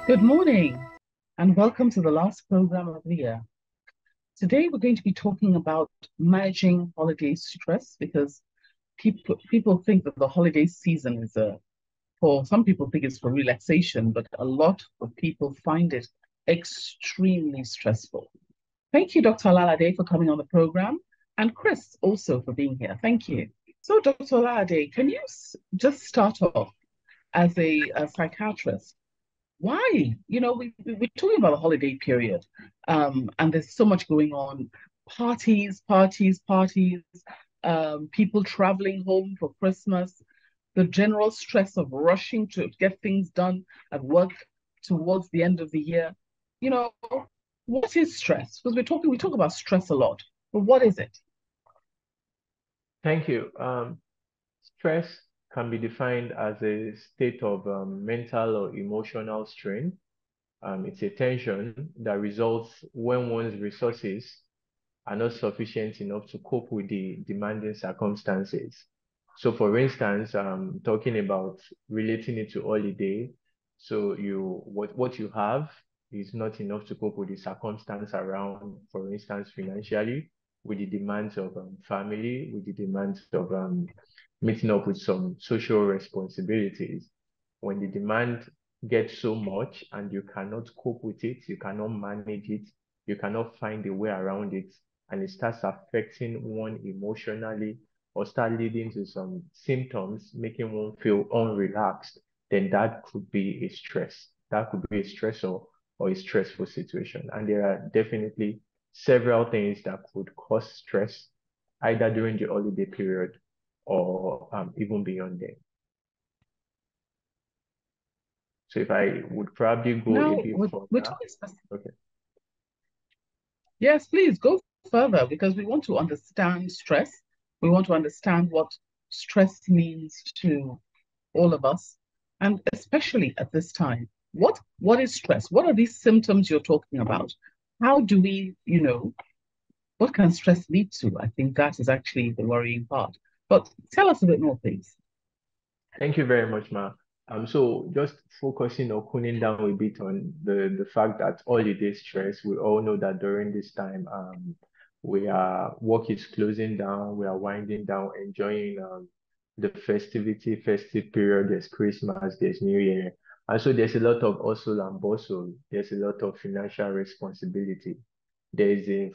Good morning and welcome to the last program of the year. Today we're going to be talking about managing holiday stress because people think that the holiday season is for some people think it's for relaxation, but a lot of people find it extremely stressful. Thank you, Dr. Alalade, for coming on the program, and Kris also for being here. Thank you. So, Dr. Alalade, can you just start off as a psychiatrist? Why? We're talking about a holiday period, and there's so much going on. Parties, people traveling home for Christmas, the general stress of rushing to get things done at work towards the end of the year. You know, what is stress? Because we talk about stress a lot, but what is it? Thank you. Stress can be defined as a state of mental or emotional strain. It's a tension that results when one's resources are not sufficient enough to cope with the demanding circumstances. So, for instance, talking about relating it to holiday, so what you have is not enough to cope with the circumstance around, for instance, financially, with the demands of family, with the demands of meeting up with some social responsibilities. When the demand gets so much and you cannot cope with it, you cannot manage it, you cannot find a way around it, and it starts affecting one emotionally or start leading to some symptoms, making one feel unrelaxed, then that could be a stress. That could be a stressor or a stressful situation. And there are definitely several things that could cause stress, either during the holiday period or even beyond there. So if I would probably go a Now, bit we're further. talking Okay. Yes, please go further because we want to understand stress. We want to understand what stress means to all of us, and especially at this time. What is stress? What are these symptoms you're talking about? How do we, what can stress lead to? I think that is actually the worrying part. But tell us a bit more, please. Thank you very much, Ma. So just focusing or cooling down a bit on the fact that holiday stress, we all know that during this time, work is closing down, we are winding down, enjoying the festive period. There's Christmas, there's New Year, and so there's a lot of hustle and bustle. There's a lot of financial responsibility.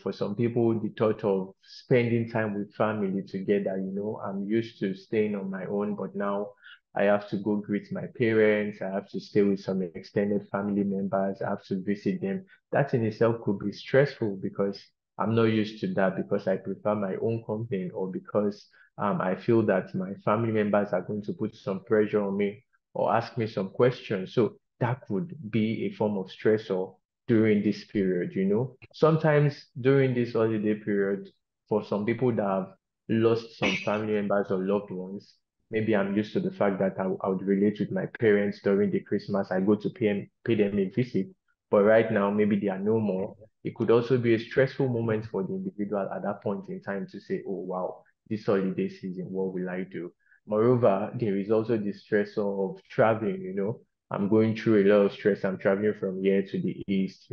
For some people, the thought of spending time with family together. I'm used to staying on my own, but now I have to go greet my parents. I have to stay with some extended family members. I have to visit them. That in itself could be stressful because I'm not used to that, because I prefer my own company, or because I feel that my family members are going to put some pressure on me or ask me some questions. So that could be a form of stress or during this period. Sometimes during this holiday period, for some people that have lost some family members or loved ones, maybe I'm used to the fact that I would relate with my parents during the Christmas. I go to pay them a visit. But right now, maybe they are no more. It could also be a stressful moment for the individual at that point in time to say, oh, wow, this holiday season, what will I do? Moreover, there is also the stress of traveling. I'm going through a lot of stress. I'm traveling from here to the east.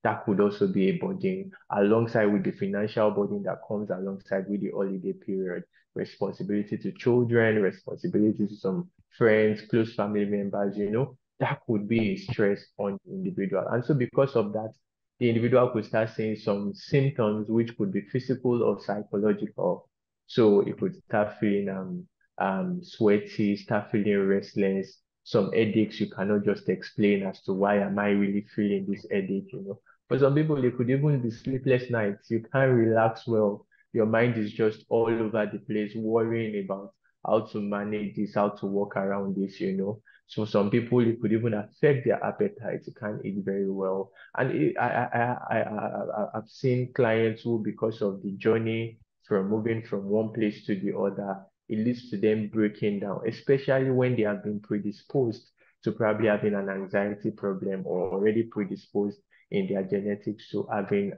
That could also be a burden alongside with the financial burden that comes alongside with the holiday period. Responsibility to children, responsibility to some friends, close family members. That could be a stress on the individual. And so because of that, the individual could start seeing some symptoms which could be physical or psychological. So it could start feeling sweaty, start feeling restless, some headaches you cannot just explain as to why am I really feeling this headache. For some people, it could even be sleepless nights. You can't relax well. Your mind is just all over the place, worrying about how to manage this, how to work around this. So some people, it could even affect their appetite. You can't eat very well. And I've seen clients who, because of the journey from moving from one place to the other, it leads to them breaking down, especially when they have been predisposed to probably having an anxiety problem, or already predisposed in their genetics to having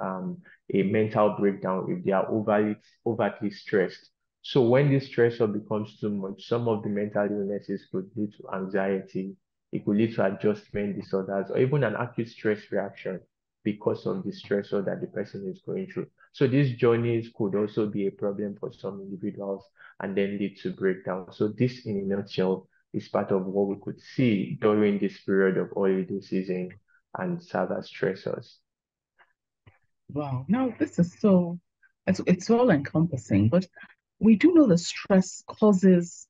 a mental breakdown if they are overtly stressed. So when this stressor becomes too much, some of the mental illnesses could lead to anxiety, It could lead to adjustment disorders or even an acute stress reaction because of the stressor that the person is going through. So these journeys could also be a problem for some individuals and then lead to breakdown. So this, in a nutshell, is part of what we could see during this period of holiday season and serve as stressors. Wow. Now, this is it's all encompassing, but we do know that stress causes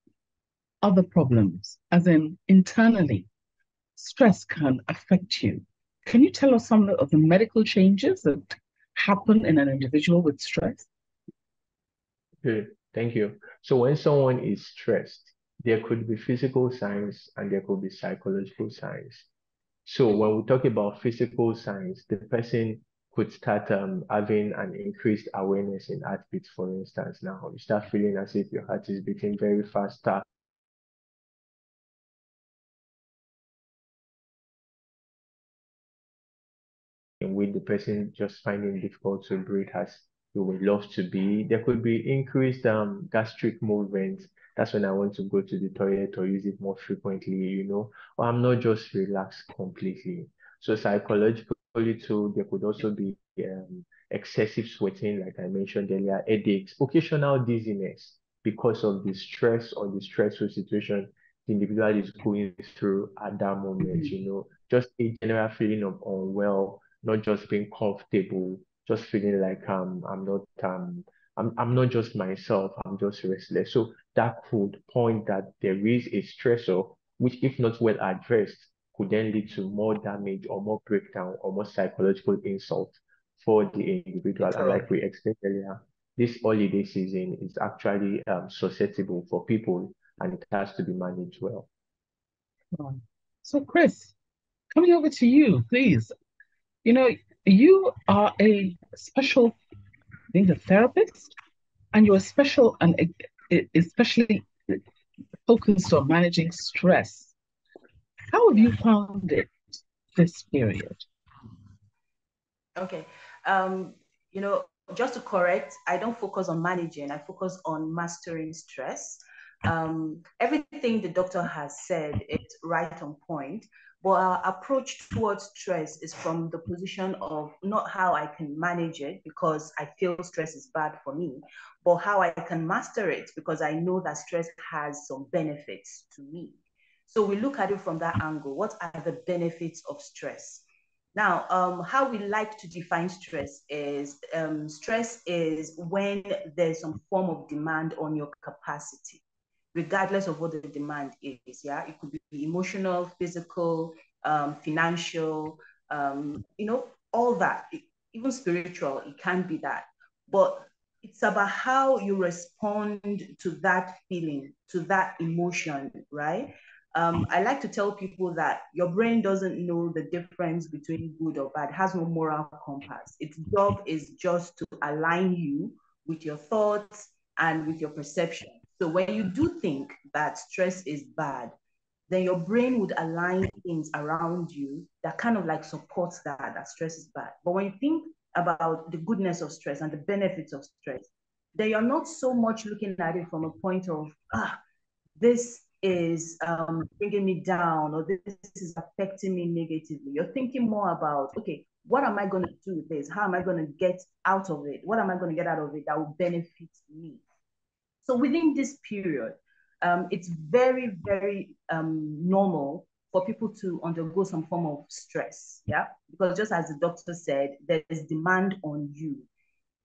other problems, as in internally, stress can affect you. Can you tell us some of the medical changes that happen in an individual with stress? Okay, thank you. So when someone is stressed, there could be physical signs and there could be psychological signs. So when we talk about physical signs, the person could start having an increased awareness in heartbeat, for instance. Now you start feeling as if your heart is beating very fast, in which the person just finding it difficult to breathe as you would love to be. There could be increased gastric movements. That's when I want to go to the toilet or use it more frequently, or I'm not just relaxed completely. So psychologically too, there could also be excessive sweating, like I mentioned earlier, headaches, occasional dizziness because of the stress or the stressful situation the individual is going through at that moment, Mhm. just a general feeling of unwell, not just being comfortable, just feeling like I'm not just myself, I'm just restless. So that could point that there is a stressor, which if not well addressed, could then lead to more damage or more breakdown or more psychological insult for the individual. And like Literally. we explained earlier, this holiday season is actually susceptible for people and it has to be managed well. Wow. So, Kris, coming over to you, please. You know, you are a special, being a therapist, and you're special and especially focused on managing stress. How have Yeah. you found it this period? Okay. Um, you know, just to correct, I don't focus on managing, I focus on mastering stress. Everything the doctor has said is right on point, but our approach towards stress is from the position of not how I can manage it because I feel stress is bad for me, but how I can master it because I know that stress has some benefits to me. So we look at it from that angle. What are the benefits of stress? Now, how we like to define stress is when there's some form of demand on your capacity, regardless of what the demand is. Yeah, it could be emotional, physical, financial, all that, even spiritual. It can be that, but it's about how you respond to that feeling, to that emotion, right? I like to tell people that your brain doesn't know the difference between good or bad, it has no moral compass. Its job is just to align you with your thoughts and with your perception. So when you do think that stress is bad, then your brain would align things around you that kind of like supports that stress is bad. But when you think about the goodness of stress and the benefits of stress, then you're not so much looking at it from a point of, this is bringing me down or this is affecting me negatively. You're thinking more about, okay, what am I going to do with this? How am I going to get out of it? What am I going to get out of it that will benefit me? So within this period, it's very, very normal for people to undergo some form of stress. Yeah. Because just as the doctor said, there is demand on you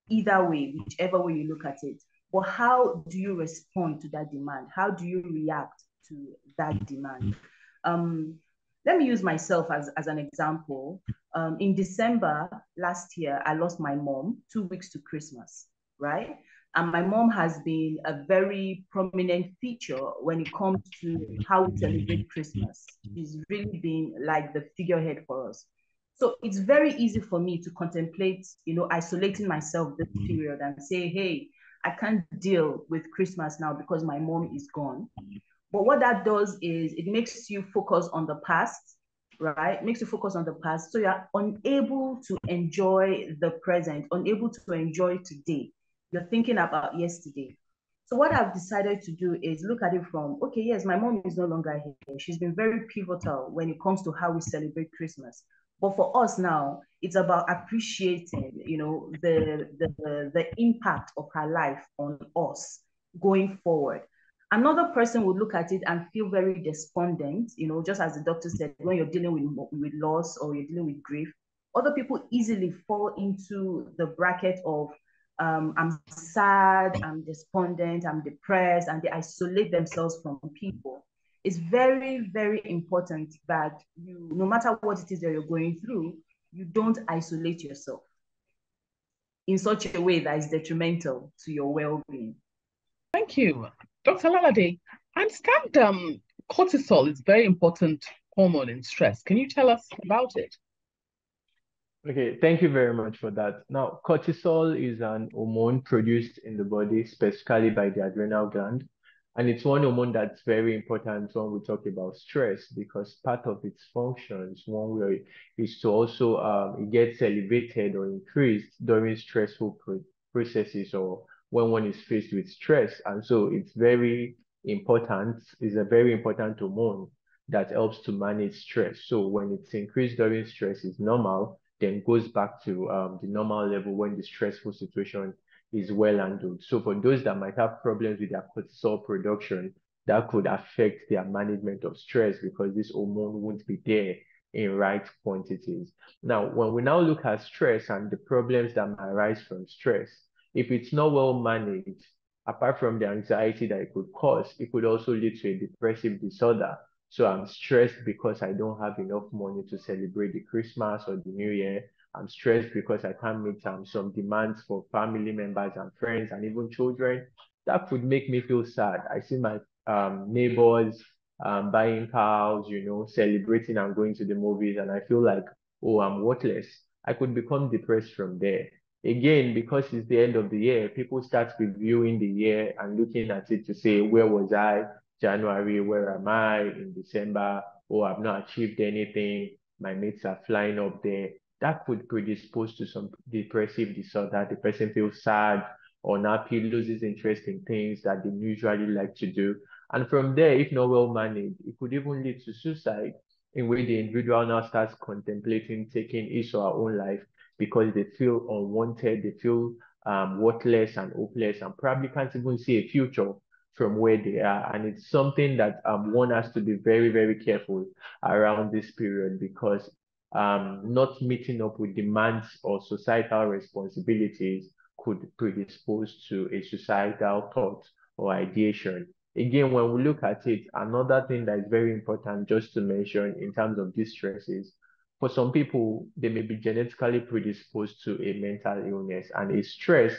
either way, whichever way you look at it. But how do you respond to that demand? How do you react to that demand? Um, Let me use myself as an example. In December last year, I lost my mom 2 weeks to Christmas, right? And my mom has been a very prominent feature when it comes to how we celebrate Christmas. She's really been like the figurehead for us. So it's very easy for me to contemplate, isolating myself this period and say, hey, I can't deal with Christmas now because my mom is gone. But what that does is it makes you focus on the past, right? It makes you focus on the past. So you're unable to enjoy the present, unable to enjoy today. You're thinking about yesterday. So what I've decided to do is look at it from, okay, yes, my mom is no longer here. She's been very pivotal when it comes to how we celebrate Christmas. But for us now, it's about appreciating, the impact of her life on us going forward. Another person would look at it and feel very despondent, just as the doctor said, when you're dealing with loss or you're dealing with grief. Other people easily fall into the bracket of I'm sad, I'm despondent, I'm depressed, and they isolate themselves from people. It's very, very important that you, no matter what it is that you're going through, you don't isolate yourself in such a way that is detrimental to your well-being. Thank you. Dr. Alalade, I understand cortisol is very important hormone in stress. Can you tell us about it? Okay, thank you very much for that. Now, cortisol is an hormone produced in the body, specifically by the adrenal gland. And it's one hormone that's very important when we talk about stress because part of its functions, one way is to also, it gets elevated or increased during stressful processes or when one is faced with stress. And so it's very important, it's a very important hormone that helps to manage stress. So when it's increased during stress, it's normal, then goes back to the normal level when the stressful situation is well handled. So for those that might have problems with their cortisol production, that could affect their management of stress because this hormone won't be there in right quantities. Now, when we now look at stress and the problems that might arise from stress, if it's not well managed, apart from the anxiety that it could cause, it could also lead to a depressive disorder. So I'm stressed because I don't have enough money to celebrate the Christmas or the New Year. I'm stressed because I can't meet some demands for family members and friends and even children. That could make me feel sad. I see my neighbors buying cars, celebrating and going to the movies, and I feel like, oh, I'm worthless. I could become depressed from there. Again, because it's the end of the year, people start reviewing the year and looking at it to say, where was I? January, where am I? In December, oh, I've not achieved anything. My mates are flying up there. That could predispose to some depressive disorder. The person feels sad, unhappy, loses interest in things that they usually like to do. And from there, if not well managed, it could even lead to suicide, in which the individual now starts contemplating taking his or her own life because they feel unwanted, they feel worthless and hopeless, and probably can't even see a future from where they are. And it's something that one has to be very, very careful around this period because not meeting up with demands or societal responsibilities could predispose to a suicidal thought or ideation. Again, when we look at it, another thing that is very important just to mention in terms of these stresses, for some people, they may be genetically predisposed to a mental illness, and a stress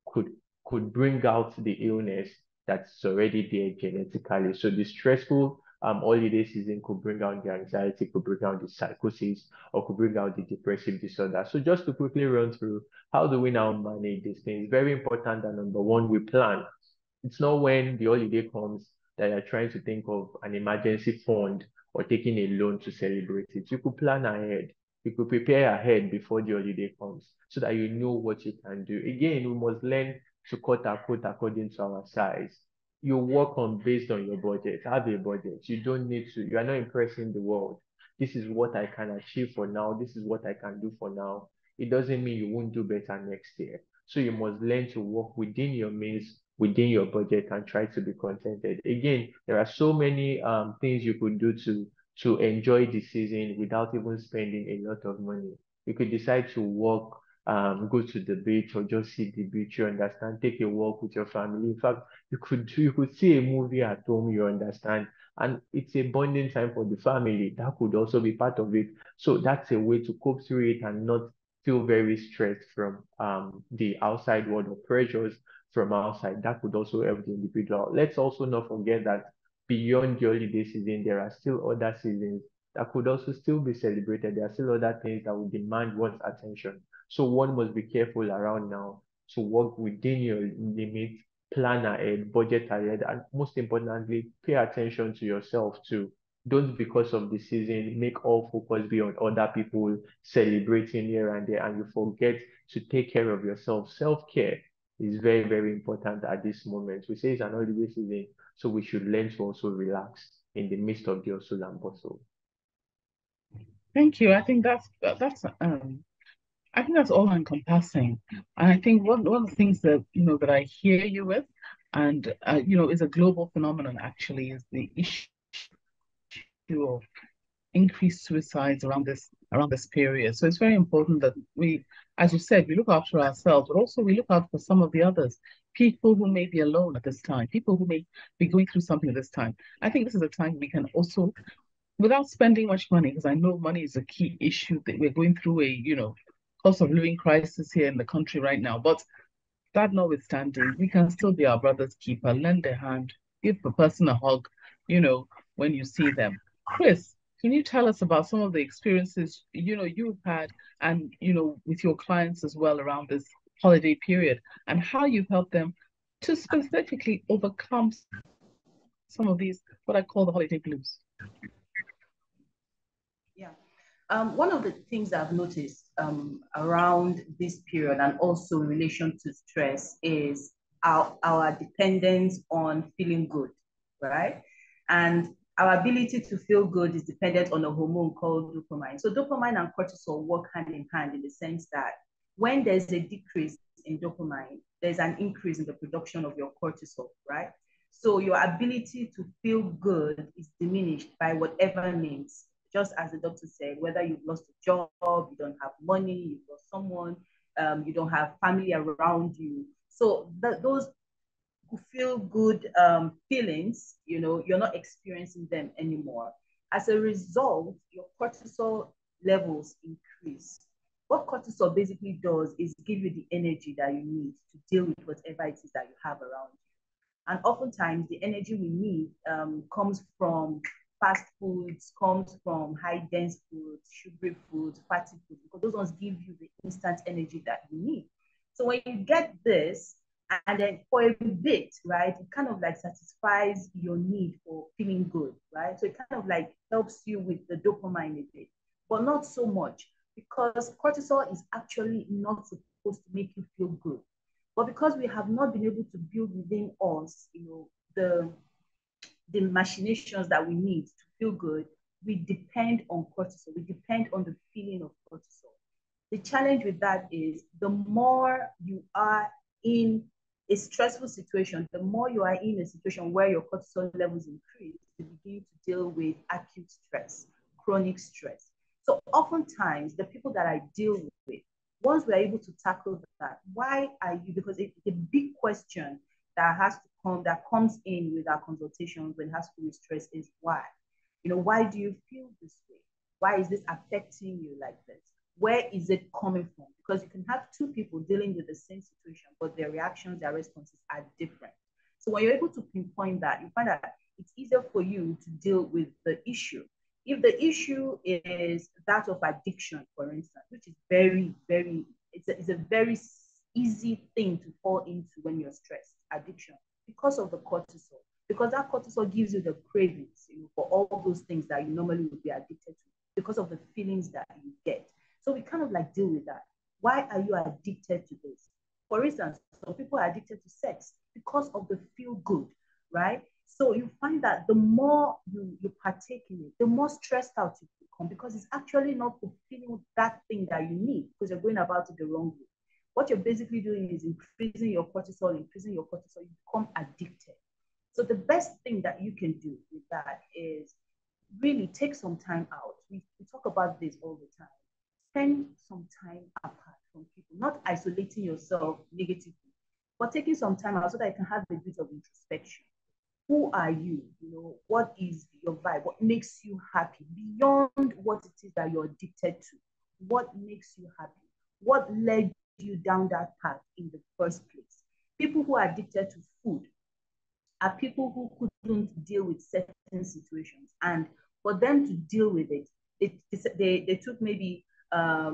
could could bring out the illness that's already there genetically. So the stressful holiday season could bring out the anxiety, could bring out the psychosis, or could bring out the depressive disorder. So just to quickly run through, how do we now manage these things? It's very important that number one, we plan. It's not when the holiday comes that you're trying to think of an emergency fund or taking a loan to celebrate it. You could plan ahead. You could prepare ahead before the holiday comes so that you know what you can do. Again, we must learn to cut our coat according to our size. You work on based on your budget. Have a budget. You don't need to, you are not impressing the world. This is what I can achieve for now. This is what I can do for now. It doesn't mean you won't do better next year. So you must learn to work within your means, within your budget, and try to be contented. Again, there are so many things you could do to enjoy the season without even spending a lot of money. You could decide to walk, go to the beach or just see the beach, you understand, take a walk with your family. In fact, you could see a movie at home, you understand, and it's a bonding time for the family. That could also be part of it. So that's a way to cope through it and not feel very stressed from the outside world or pressures from outside. That could also help the individual. Let's also not forget that beyond the holiday season, there are still other seasons that could also still be celebrated. There are still other things that will demand one's attention. So one must be careful around now to work within your limits, plan ahead, budget ahead, and most importantly, pay attention to yourself too. Don't, because of the season, make all focus be on other people celebrating here and there, and you forget to take care of yourself. Self-care is very, very important at this moment. We say it's an holiday season, so we should learn to also relax in the midst of the hustle and bustle. Thank you. I think that's all encompassing. And I think one of the things that that I hear you with, and is a global phenomenon actually, is the issue of increased suicides around this period. So it's very important that we, as you said, we look after ourselves, but also we look out for some of the others, people who may be alone at this time, people who may be going through something at this time. I think this is a time we can also, without spending much money, because I know money is a key issue, that we're going through a cost of living crisis here in the country right now. But that notwithstanding, we can still be our brother's keeper, lend a hand, give the person a hug, when you see them. Kris, can you tell us about some of the experiences you've had, and with your clients as well around this holiday period, and how you've helped them to specifically overcome some of these, what I call the holiday blues? Yeah. One of the things I've noticed around this period, and also in relation to stress, is our dependence on feeling good, right? And our ability to feel good is dependent on a hormone called dopamine. So dopamine and cortisol work hand in hand, in the sense that when there's a decrease in dopamine, there's an increase in the production of your cortisol, right? So your ability to feel good is diminished by whatever means. Just as the doctor said, whether you've lost a job, you don't have money, you've lost someone, you don't have family around you. So those who feel good feelings, you're not experiencing them anymore. As a result, your cortisol levels increase. What cortisol basically does is give you the energy that you need to deal with whatever it is that you have around you. And oftentimes, the energy we need comes from fast foods, comes from high dense foods, sugary foods, fatty foods, because those ones give you the instant energy that you need. So when you get this, and then for a bit, right, it kind of like satisfies your need for feeling good, right? So it kind of like helps you with the dopamine a bit, but not so much, because cortisol is actually not supposed to make you feel good. But because we have not been able to build within us, the machinations that we need to feel good, we depend on cortisol. We depend on the feeling of cortisol. The challenge with that is, the more you are in a stressful situation, the more you are in a situation where your cortisol levels increase, you begin to deal with acute stress, chronic stress. So oftentimes, the people that I deal with, once we're able to tackle that, why are you, because it's a big question that comes in with our consultations when it has to do with stress, is why? Why do you feel this way? Why is this affecting you like this? Where is it coming from? Because you can have two people dealing with the same situation, but their reactions, their responses are different. So when you're able to pinpoint that, you find that it's easier for you to deal with the issue. If the issue is that of addiction, for instance, which is very, very, it's a very easy thing to fall into when you're stressed, addiction, because of the cortisol, because that cortisol gives you the cravings, for all those things that you normally would be addicted to, because of the feelings that you get. So we kind of like deal with that. Why are you addicted to this? For instance, some people are addicted to sex because of the feel good, right? So you find that the more you partake in it, the more stressed out you become, because it's actually not fulfilling that thing that you need, because you're going about it the wrong way. What you're basically doing is increasing your cortisol, you become addicted. So the best thing that you can do with that is really take some time out. We talk about this all the time. Spend some time apart from people, not isolating yourself negatively, but taking some time out so that you can have a bit of introspection. Who are you? What is your vibe? What makes you happy beyond what it is that you're addicted to? What makes you happy? What led you down that path in the first place? People who are addicted to food are people who couldn't deal with certain situations, and for them to deal with it, they took maybe a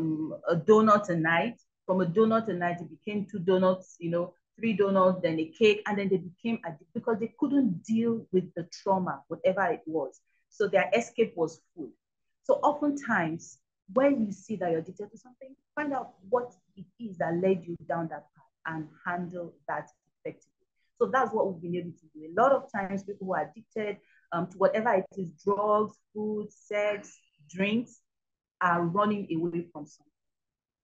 donut a night. From a donut a night, it became 2 donuts, 3 donuts, then a cake, and then they became addicted because they couldn't deal with the trauma, whatever it was. So their escape was food. So oftentimes, when you see that you're addicted to something, find out what it is that led you down that path. and handle that effectively. So that's what we've been able to do. A lot of times, people who are addicted to whatever it is, drugs, food, sex, drinks, are running away from something.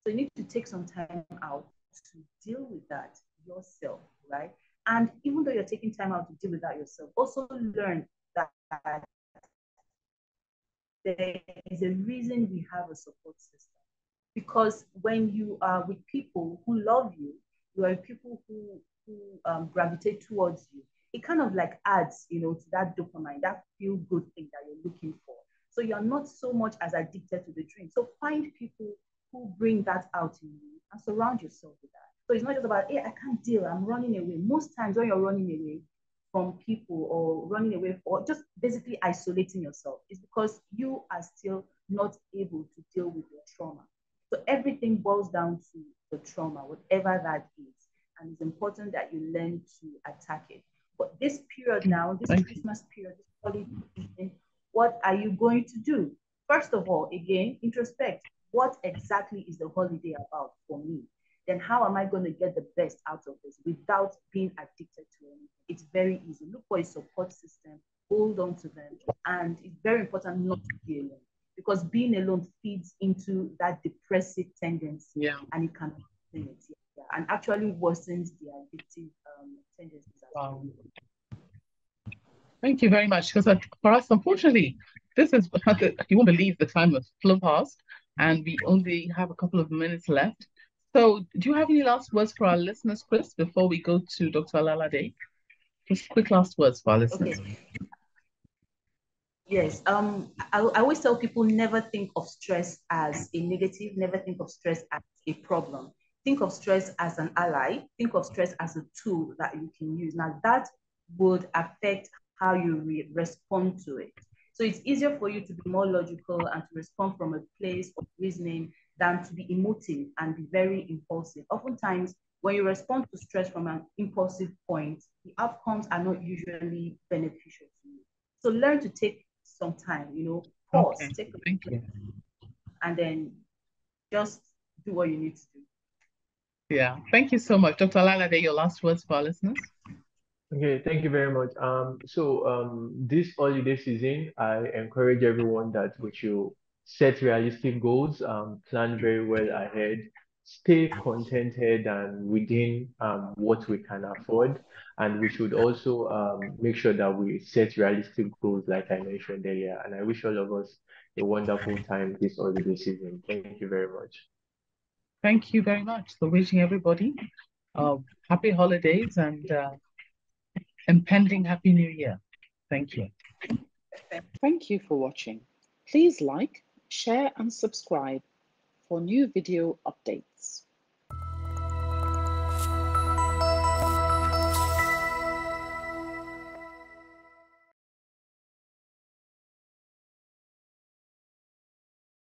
So you need to take some time out to deal with that yourself, right? And even though you're taking time out to deal with that yourself, also learn that there is a reason we have a support system. Because when you are with people who love you, you are with people who gravitate towards you. It kind of like adds, to that dopamine, that feel good thing that you're looking for. So you're not so much as addicted to the drink. So find people who bring that out in you and surround yourself with that. So it's not just about, hey, I can't deal, I'm running away. Most times when you're running away from people or running away or just basically isolating yourself, is because you are still not able to deal with your trauma. So everything boils down to the trauma, whatever that is. And it's important that you learn to attack it. But this period now, this Christmas period, this holiday season, what are you going to do? First of all, again, introspect. What exactly is the holiday about for me? Then how am I going to get the best out of this without being addicted to anything? It's very easy. Look for a support system, hold on to them. And it's very important not to be alone, because being alone feeds into that depressive tendency, and it can be and actually worsens the addictive tendencies as well. Thank you very much. Because for us, unfortunately, this is, you won't believe the time has flown past, and we only have a couple of minutes left. So, do you have any last words for our listeners, Kris, before we go to Dr. Alalade? Just quick last words for our listeners. Okay. Yes. I always tell people, never think of stress as a negative, never think of stress as a problem. Think of stress as an ally. Think of stress as a tool that you can use. Now, that would affect how you respond to it. So it's easier for you to be more logical and to respond from a place of reasoning than to be emotive and be very impulsive. Oftentimes, when you respond to stress from an impulsive point, the outcomes are not usually beneficial to you. So learn to take some time, pause, take a break, and then just do what you need to do. Yeah, thank you so much. Dr. Alalade, your last words for our listeners? Okay, thank you very much. This holiday season, I encourage everyone that we should set realistic goals, plan very well ahead, stay contented and within what we can afford. And we should also make sure that we set realistic goals, like I mentioned earlier. And I wish all of us a wonderful time this holiday season. Thank you very much. Thank you very much. So wishing everybody happy holidays and impending Happy New Year. Thank you. Thank you for watching. Please like, share and subscribe for new video updates.